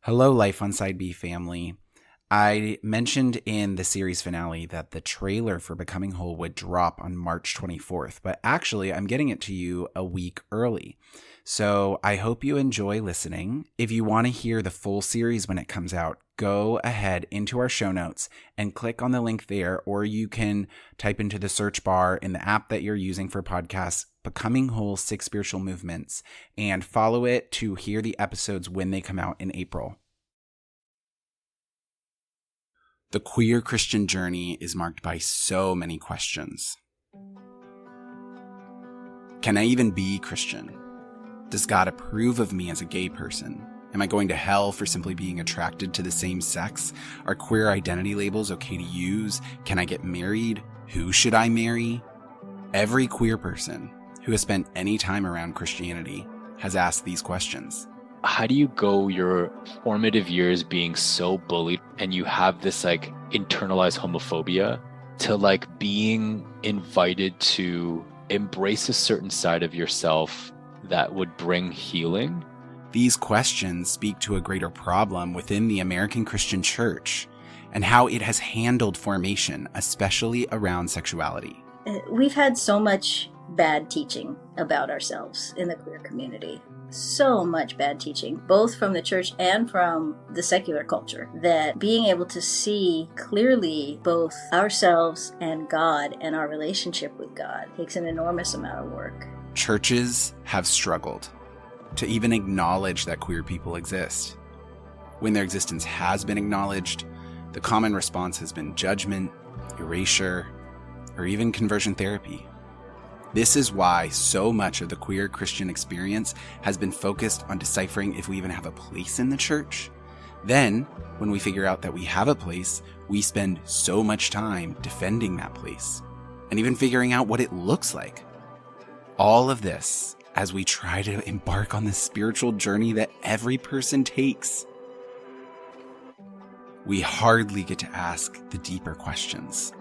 Hello, Life on Side B family. I mentioned in the series finale that the trailer for Becoming Whole would drop on March 24th, but actually I'm getting it to you a week early. So I hope you enjoy listening. If you want to hear the full series when it comes out, go ahead into our show notes and click on the link there, or you can type into the search bar in the app that you're using for podcasts, Becoming Whole 6 Spiritual Movements, and follow it to hear the episodes when they come out in April. The queer Christian journey is marked by so many questions. Can I even be Christian? Does God approve of me as a gay person? Am I going to hell for simply being attracted to the same sex? Are queer identity labels okay to use? Can I get married? Who should I marry? Every queer person who has spent any time around Christianity has asked these questions. How do you go your formative years being so bullied and you have this internalized homophobia to being invited to embrace a certain side of yourself that would bring healing? These questions speak to a greater problem within the American Christian church and how it has handled formation, especially around sexuality. We've had so much bad teaching about ourselves in the queer community. So much bad teaching, both from the church and from the secular culture, that being able to see clearly both ourselves and God and our relationship with God takes an enormous amount of work. Churches have struggled to even acknowledge that queer people exist. When their existence has been acknowledged, the common response has been judgment, erasure, or even conversion therapy. This is why so much of the queer Christian experience has been focused on deciphering if we even have a place in the church. Then, when we figure out that we have a place, we spend so much time defending that place and even figuring out what it looks like. All of this as we try to embark on the spiritual journey that every person takes. We hardly get to ask the deeper questions,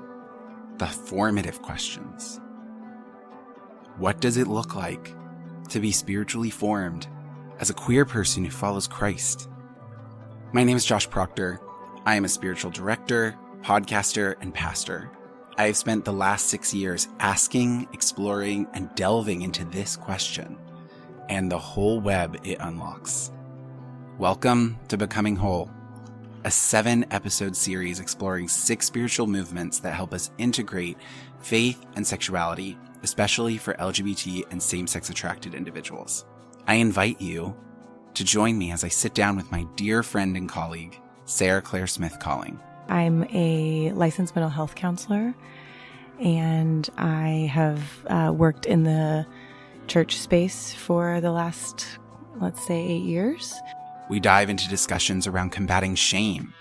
the formative questions. What does it look like to be spiritually formed as a queer person who follows Christ? My name is Josh Proctor. I am a spiritual director, podcaster, and pastor. I have spent the last 6 years asking, exploring, and delving into this question and the whole web it unlocks. Welcome to Becoming Whole, a 7-episode series exploring 6 spiritual movements that help us integrate faith and sexuality, especially for LGBT and same-sex attracted individuals. I invite you to join me as I sit down with my dear friend and colleague, Sarah Claire Smith Calling. I'm a licensed mental health counselor, and I have worked in the church space for the last, let's say, 8 years. We dive into discussions around combating shame.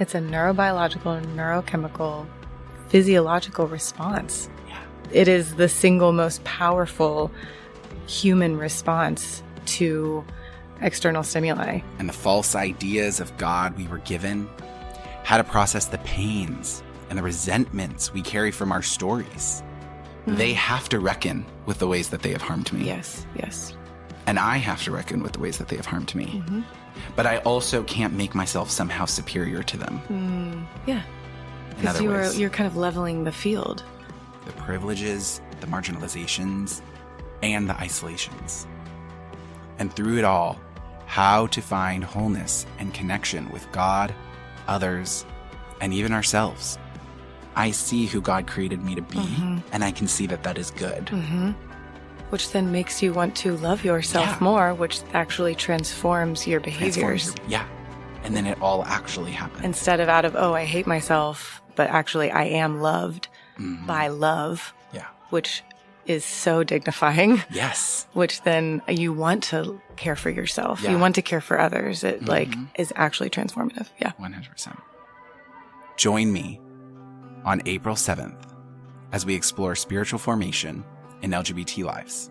It's a neurobiological, neurochemical, physiological response. Yeah. It is the single most powerful human response to external stimuli. And the false ideas of God we were given, how to process the pains and the resentments we carry from our stories. Mm-hmm. They have to reckon with the ways that they have harmed me. Yes, yes. And I have to reckon with the ways that they have harmed me. Mm-hmm. But I also can't make myself somehow superior to them. Yeah. Because you're kind of leveling the field. The privileges, the marginalizations, and the isolations. And through it all, how to find wholeness and connection with God, others, and even ourselves. I see who God created me to be, and I can see that that is good. Mm-hmm. Which then makes you want to love yourself more, which actually transforms your behaviors. And then it all actually happens. Instead of out of, I hate myself, but actually I am loved by love. Yeah. Which is so dignifying. Yes. Which then you want to care for yourself. Yeah. You want to care for others. It is actually transformative. Yeah. 100%. Join me on April 7th as we explore spiritual formation in LGBT lives.